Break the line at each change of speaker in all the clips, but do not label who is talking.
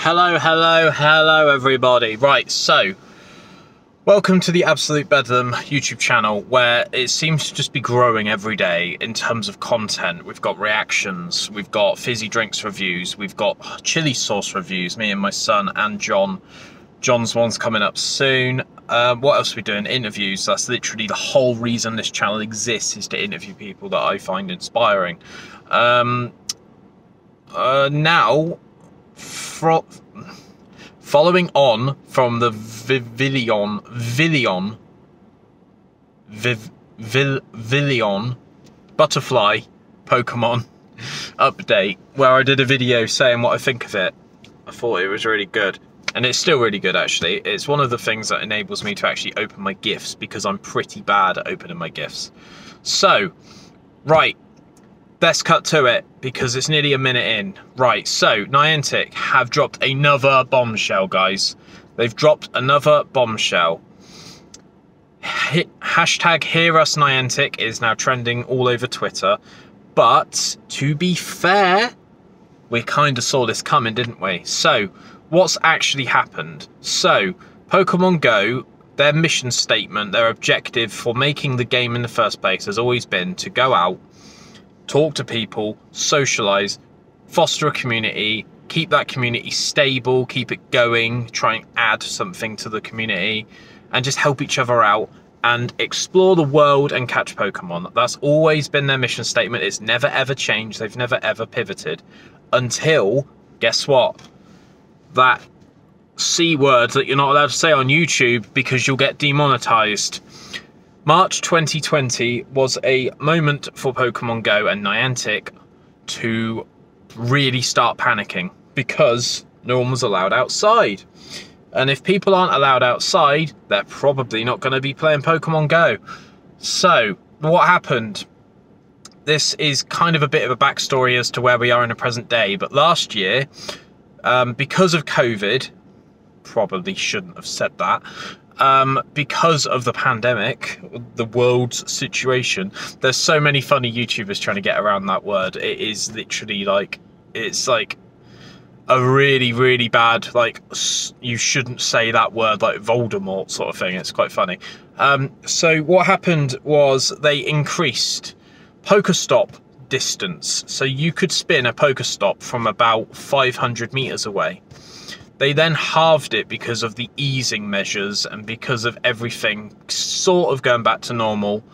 Hello everybody. Right, so welcome to the Absolute Bedlam YouTube channel, where it seems to just be growing every day in terms of content. We've got reactions, we've got fizzy drinks reviews, we've got chili sauce reviews, me and my son and John. John's one's coming up soon. What else are we doing? Interviews. That's literally the whole reason this channel exists, is to interview people that I find inspiring. Now, following on from the Vivillon butterfly Pokemon update, where I did a video saying what I think of it. I thought it was really good, and it's still really good actually. It's one of the things that enables me to actually open my gifts, because I'm pretty bad at opening my gifts. So, right, let's cut to it, because it's nearly a minute in. Right, so Niantic have dropped another bombshell, guys. They've dropped another bombshell. Hashtag Hear Us Niantic is now trending all over Twitter. But to be fair, we kind of saw this coming, didn't we? So what's actually happened? So Pokemon Go, their mission statement, their objective for making the game in the first place has always been to go out, talk to people, socialize, foster a community, keep that community stable, keep it going, try and add something to the community, and just help each other out and explore the world and catch Pokemon. That's always been their mission statement. It's never ever changed. They've never ever pivoted until, guess what? That C word that you're not allowed to say on YouTube because you'll get demonetized. March 2020 was a moment for Pokemon Go and Niantic to really start panicking, because no one was allowed outside. And if people aren't allowed outside, they're probably not going to be playing Pokemon Go. So, what happened? This is kind of a bit of a backstory as to where we are in the present day. But last year, because of COVID, probably shouldn't have said that, because of the pandemic, the world's situation, there's so many funny YouTubers trying to get around that word. It is literally like, it's like a really, really bad, like, you shouldn't say that word, like Voldemort sort of thing. It's quite funny. So what happened was they increased Pokestop distance. So you could spin a Pokestop from about 500 meters away. They then halved it because of the easing measures and because of everything sort of going back to normal.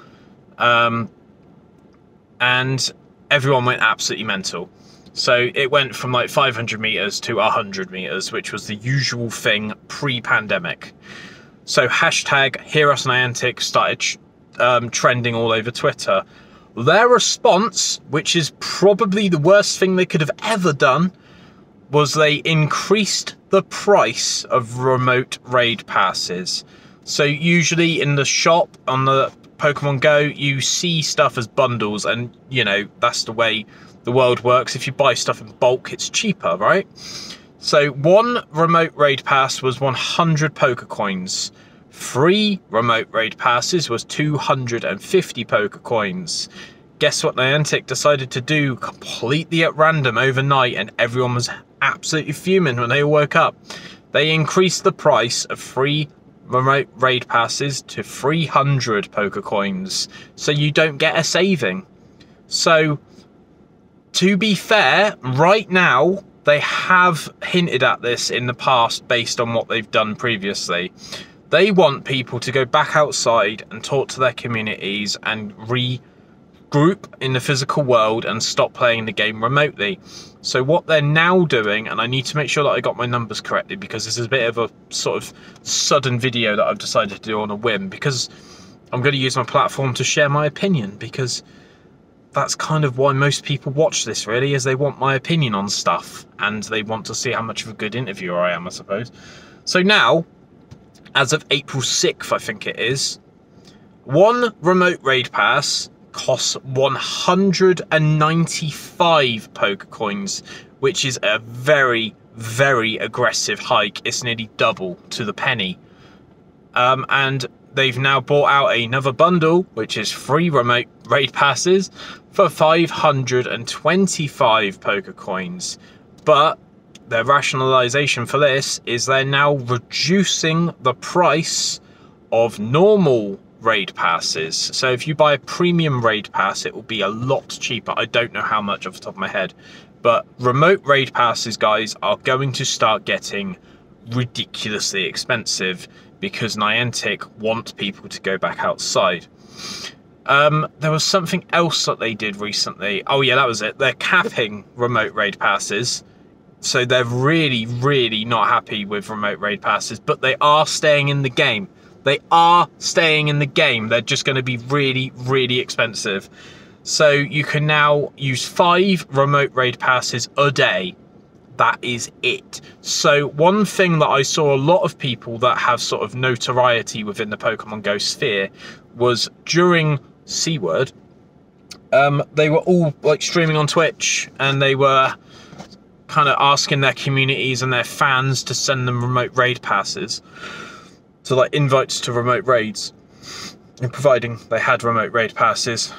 And everyone went absolutely mental. So it went from like 500 meters to 100 meters, which was the usual thing pre-pandemic. So hashtag Hear Us Niantic started trending all over Twitter. Their response, which is probably the worst thing they could have ever done, was they increased the price of remote raid passes. So usually in the shop on the Pokemon Go, you see stuff as bundles, and you know, that's the way the world works. If you buy stuff in bulk, it's cheaper, right? So one remote raid pass was 100 pokecoins. 3 remote raid passes was 250 pokecoins. Guess what Niantic decided to do completely at random overnight, and everyone was absolutely fuming when they all woke up? They increased the price of 3 remote raid passes to 300 pokecoins, so you don't get a saving. So, to be fair, right now, they have hinted at this in the past based on what they've done previously. They want people to go back outside and talk to their communities and regroup in the physical world and stop playing the game remotely. So what they're now doing, and I need to make sure that I got my numbers correctly, because this is a bit of a sort of sudden video that I've decided to do on a whim, because I'm going to use my platform to share my opinion, because that's kind of why most people watch this, really, is they want my opinion on stuff, and they want to see how much of a good interviewer I am, I suppose. So now, as of April 6th, I think it is, one remote raid pass costs 195 pokecoins, which is a very, very aggressive hike. It's nearly double to the penny. And they've now bought out another bundle, which is 3 remote raid passes for 525 pokecoins. But their rationalization for this is they're now reducing the price of normal raid passes. So if you buy a premium raid pass, it will be a lot cheaper. I don't know how much off the top of my head, but remote raid passes, guys, are going to start getting ridiculously expensive because Niantic want people to go back outside. There was something else that they did recently. Oh yeah, that was it. They're capping remote raid passes. So they're really, really not happy with remote raid passes, but they are staying in the game. They are staying in the game. They're just going to be really, really expensive. So you can now use 5 remote raid passes a day. That is it. So one thing that I saw a lot of people that have sort of notoriety within the Pokemon Go sphere was during C-Word, they were all like streaming on Twitch, and they were kind of asking their communities and their fans to send them remote raid passes. So like invites to remote raids, and providing they had remote raid passes,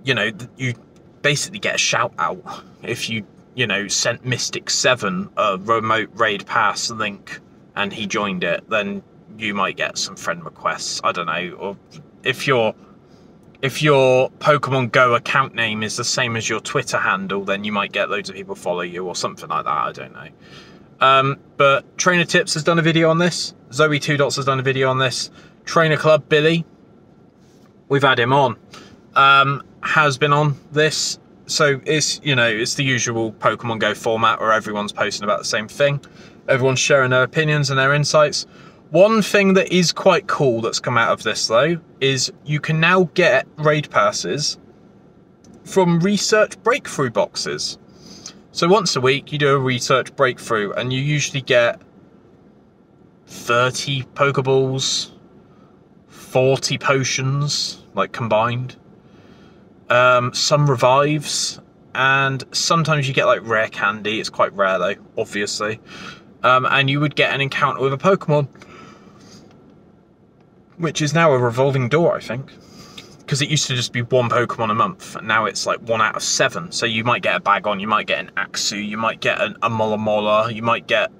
you know, you basically get a shout out if you know, sent Mystic 7 a remote raid pass link and he joined it, then you might get some friend requests. I don't know. Or if your Pokemon Go account name is the same as your Twitter handle, then you might get loads of people follow you or something like that. I don't know. But Trainer Tips has done a video on this. Zoe 2 Dots has done a video on this. Trainer Club Billy, we've had him on, has been on this. So it's, you know, it's the usual Pokemon Go format where everyone's posting about the same thing. Everyone's sharing their opinions and their insights. One thing that is quite cool that's come out of this, though, is you can now get raid passes from research breakthrough boxes. So once a week, you do a research breakthrough, and you usually get 30 Pokeballs, 40 potions, like combined. Some revives, and sometimes you get like rare candy. It's quite rare though, obviously. And you would get an encounter with a Pokemon, which is now a revolving door, I think, because it used to just be 1 Pokemon a month, and now it's like 1 out of 7. So you might get a Bagon, you might get an Axu, you might get a Molamola, you might get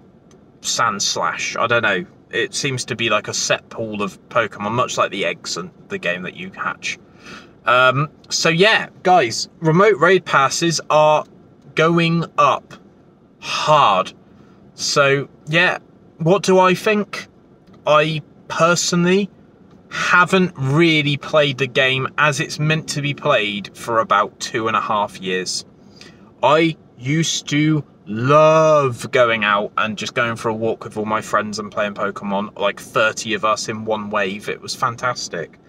Sandslash. I don't know. It seems to be like a set pool of Pokemon, much like the eggs in the game that you hatch. So yeah, guys, remote raid passes are going up hard. So yeah, what do I think? I personally haven't really played the game as it's meant to be played for about 2.5 years. I used to love going out and just going for a walk with all my friends and playing Pokemon, like 30 of us in one wave. It was fantastic.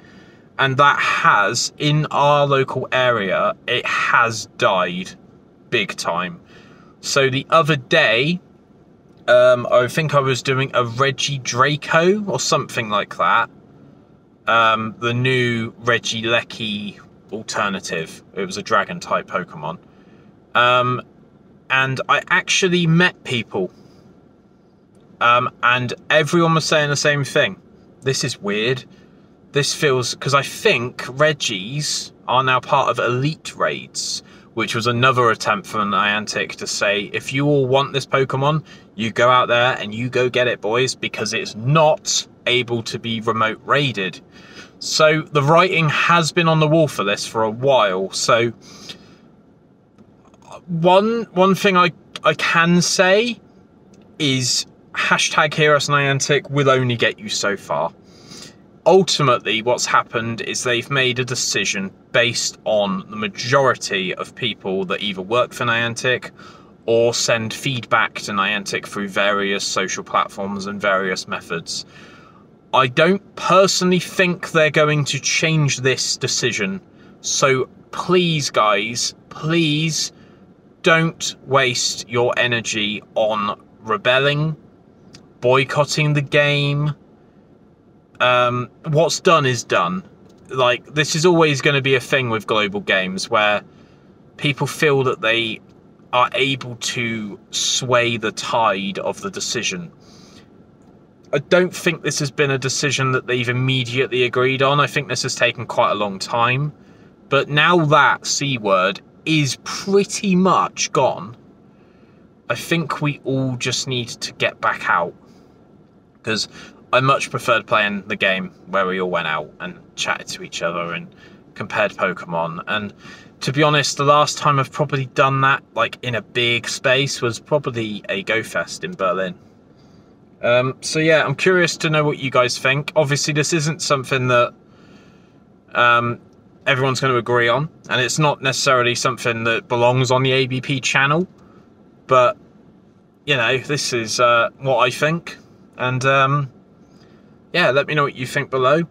And that has, in our local area, it has died big time. So the other day, I think I was doing a Regidraco or something like that. The new Regieleki alternative. It was a dragon type Pokemon. And I actually met people. And everyone was saying the same thing. This is weird. This feels, because I think Regis are now part of Elite Raids, which was another attempt from Niantic to say, if you all want this Pokemon, you go out there and you go get it, boys, because it's not able to be remote raided. So the writing has been on the wall for this for a while. So one thing I can say is hashtag Hear Us Niantic will only get you so far. Ultimately, what's happened is they've made a decision based on the majority of people that either work for Niantic or send feedback to Niantic through various social platforms and various methods. I don't personally think they're going to change this decision. So please, guys, please don't waste your energy on rebelling, boycotting the game. What's done is done. Like, this is always going to be a thing with global games where people feel that they are able to sway the tide of the decision. I don't think this has been a decision that they've immediately agreed on. I think this has taken quite a long time. But now that C-Word is pretty much gone, I think we all just need to get back out, because I much preferred playing the game where we all went out and chatted to each other and compared Pokemon. And to be honest, the last time I've probably done that, like in a big space, was probably a Go Fest in Berlin. So yeah, I'm curious to know what you guys think. Obviously, this isn't something that everyone's going to agree on, and it's not necessarily something that belongs on the ABP channel, but you know, this is what I think. And yeah, let me know what you think below,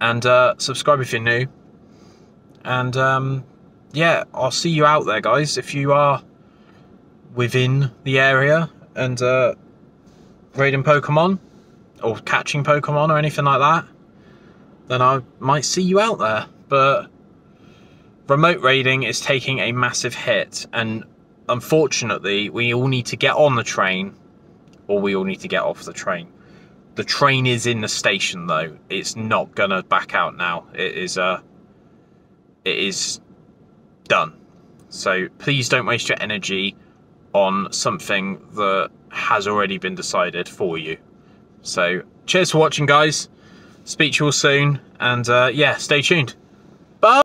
and subscribe if you're new. And yeah, I'll see you out there, guys. If you are within the area and raiding Pokemon or catching Pokemon or anything like that, then I might see you out there. But remote raiding is taking a massive hit, and unfortunately we all need to get on the train, or we all need to get off the train. The train is in the station though. It's not gonna back out now. It is done. So please don't waste your energy on something that has already been decided for you. So cheers for watching, guys. Speak to you all soon, and yeah, stay tuned.